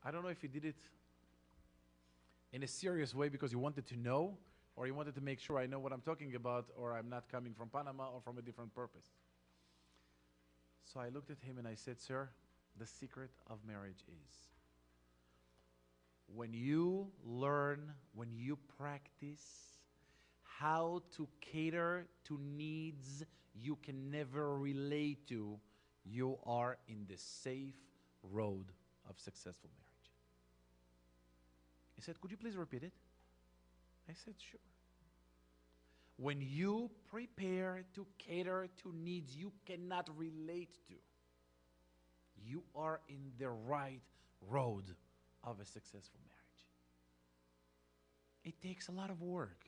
I don't know if he did it in a serious way because he wanted to know, or he wanted to make sure I know what I'm talking about, or I'm not coming from Panama or from a different purpose. So I looked at him and I said, sir, the secret of marriage is when you learn, when you practice how to cater to needs you can never relate to, you are in the safe road of successful marriage. He said, could you please repeat it? I said, sure. When you prepare to cater to needs you cannot relate to, you are in the right road of a successful marriage. It takes a lot of work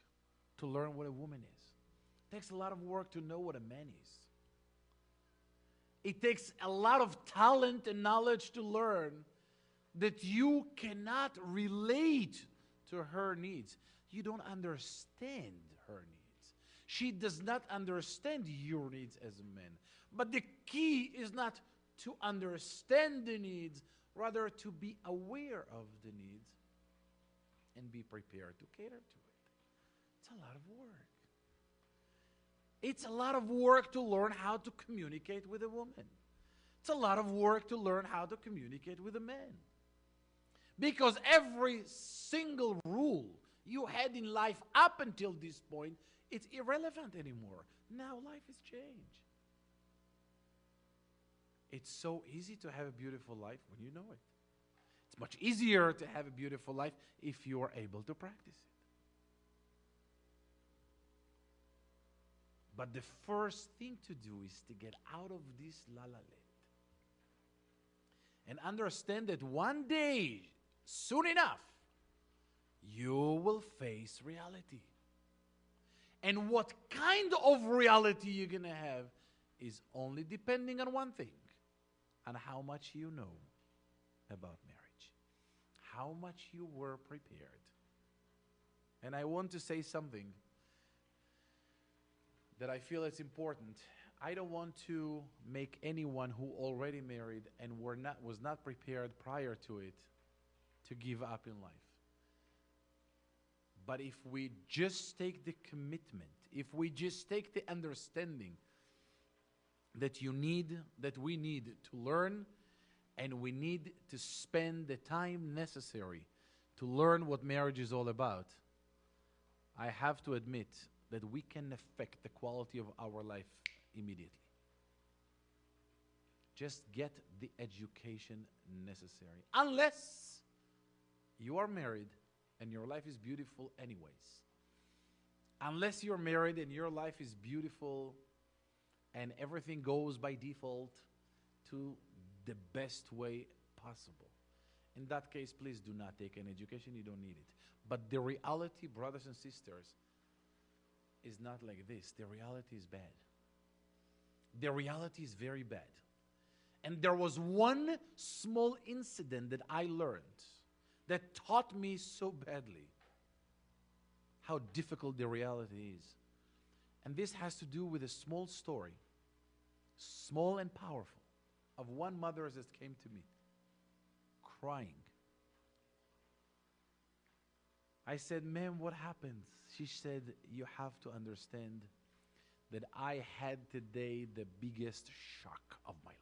to learn what a woman is. It takes a lot of work to know what a man is. It takes a lot of talent and knowledge to learn that you cannot relate to her needs. You don't understand her needs. She does not understand your needs as a man. But the key is not to understand the needs, rather to be aware of the needs and be prepared to cater to it. It's a lot of work. It's a lot of work to learn how to communicate with a woman. It's a lot of work to learn how to communicate with a man. Because every single rule you had in life up until this point, it's irrelevant anymore. Now life has changed. It's so easy to have a beautiful life when you know it. It's much easier to have a beautiful life if you are able to practice it. But the first thing to do is to get out of this la la land and understand that one day, soon enough, you will face reality. And what kind of reality you're going to have is only depending on one thing, on how much you know about marriage, how much you were prepared. And I want to say something that I feel it's important. I don't want to make anyone who already married and was not prepared prior to it to give up in life. But if we just take the commitment, if we just take the understanding that we need to learn, and we need to spend the time necessary to learn what marriage is all about, I have to admit that we can affect the quality of our life immediately. Just get the education necessary. Unless you are married and your life is beautiful anyways. Unless you're married and your life is beautiful and everything goes by default to the best way possible. In that case, please do not take an education. You don't need it. But the reality, brothers and sisters, is not like this. The reality is bad. The reality is very bad. And there was one small incident that I learned that taught me so badly how difficult the reality is. And this has to do with a small story, small and powerful, of one mother that came to me, crying. I said, ma'am, what happened? She said, you have to understand that I had today the biggest shock of my life.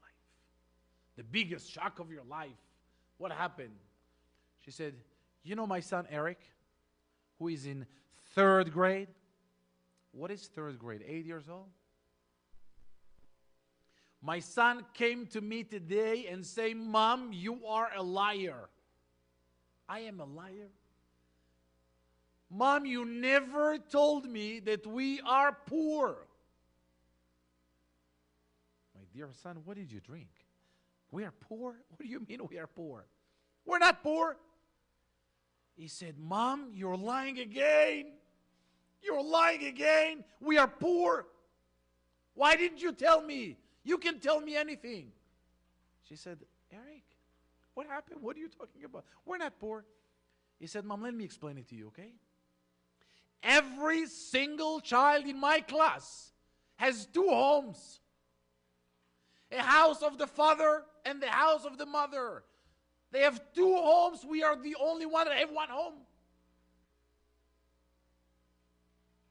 The biggest shock of your life. What happened? She said, you know my son Eric, who is in 3rd grade? What is 3rd grade? 8 years old? My son came to me today and say, Mom, you are a liar. I am a liar? Mom, you never told me that we are poor. My dear son, what did you drink? We are poor? What do you mean we are poor? We're not poor. He said, Mom, you're lying again. You're lying again. We are poor. Why didn't you tell me? You can tell me anything. She said, Eric, what happened? What are you talking about? We're not poor. He said, Mom, let me explain it to you, okay? Every single child in my class has 2 homes. A house of the father and the house of the mother. They have two homes. We are the only one that have one home.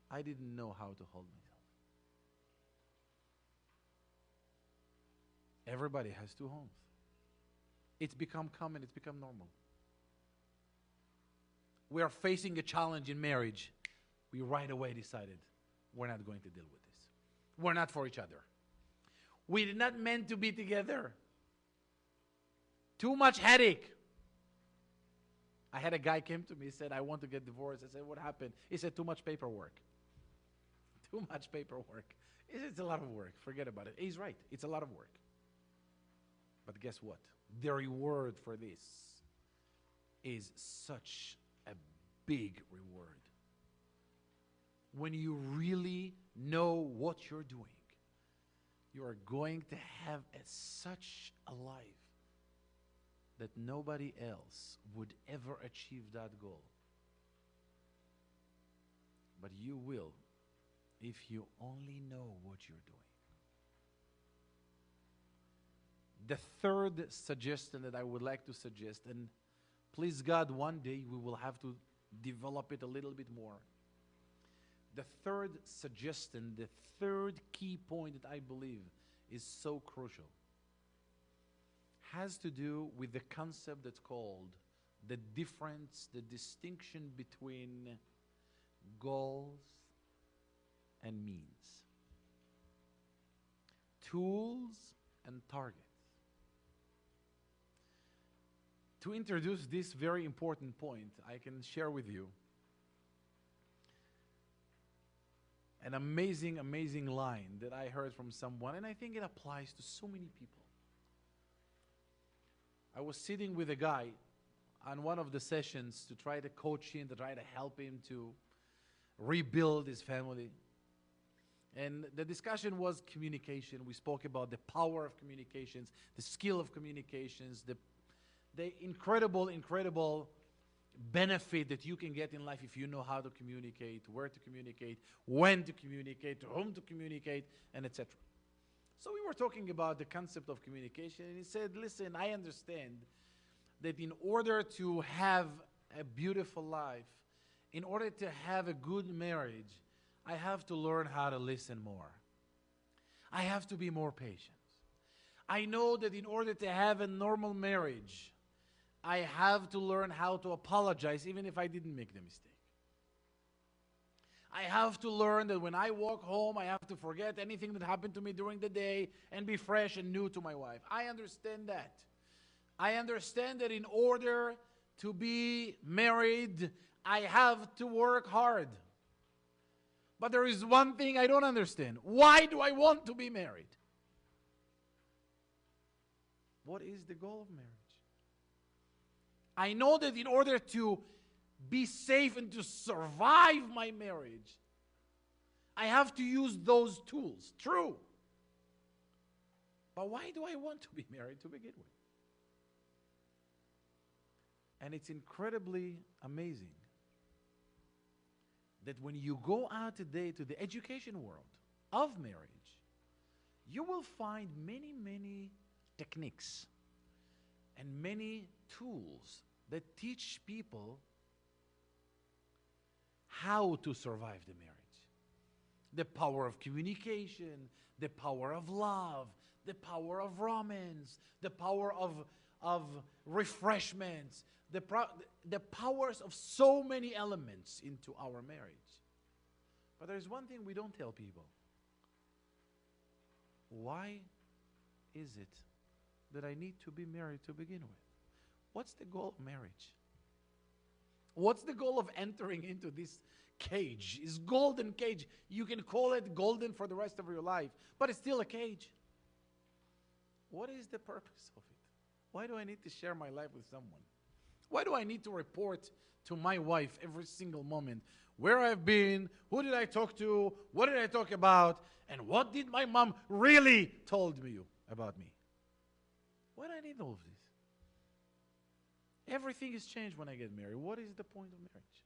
I didn't know how to hold myself. Everybody has two homes. It's become common. It's become normal. We are facing a challenge in marriage. We right away decided we're not going to deal with this. We're not for each other. We did not meant to be together. Too much headache. I had a guy came to me, said, I want to get divorced. I said, what happened? He said, too much paperwork. Too much paperwork. It's a lot of work. Forget about it. He's right. It's a lot of work. But guess what? The reward for this is such a big reward. When you really know what you're doing, you are going to have such a life that nobody else would ever achieve that goal. But you will if you only know what you're doing. The third suggestion that I would like to suggest, and please God, one day we will have to develop it a little bit more. The third suggestion, the third key point that I believe is so crucial, has to do with the concept that's called the difference, the distinction between goals and means. Tools and targets. To introduce this very important point, I can share with you an amazing, amazing line that I heard from someone, and I think it applies to so many people. I was sitting with a guy on one of the sessions to try to coach him, to try to help him to rebuild his family. And the discussion was communication. We spoke about the power of communications, the skill of communications, the incredible benefit that you can get in life if you know how to communicate, where to communicate, when to communicate, to whom to communicate, and etc. So we were talking about the concept of communication, and he said, listen, I understand that in order to have a beautiful life, in order to have a good marriage, I have to learn how to listen more. I have to be more patient. I know that in order to have a normal marriage, I have to learn how to apologize even if I didn't make the mistake. I have to learn that when I walk home, I have to forget anything that happened to me during the day and be fresh and new to my wife. I understand that. I understand that in order to be married, I have to work hard. But there is one thing I don't understand. Why do I want to be married? What is the goal of marriage? I know that in order to be safe and to survive my marriage, I have to use those tools. True. But why do I want to be married to begin with? And it's incredibly amazing that when you go out today to the education world of marriage, you will find many, many techniques and many tools that teach people how to survive the marriage. The power of communication, the power of love, the power of romance, the power of refreshments, the powers of so many elements into our marriage. But there's one thing we don't tell people. Why is it that I need to be married to begin with? What's the goal of marriage? What's the goal of entering into this cage? It's golden cage. You can call it golden for the rest of your life, but it's still a cage. What is the purpose of it? Why do I need to share my life with someone? Why do I need to report to my wife every single moment where I've been, who did I talk to, what did I talk about, and what did my mom really told me about me? Why do I need all of this? Everything is changed when I get married. What is the point of marriage?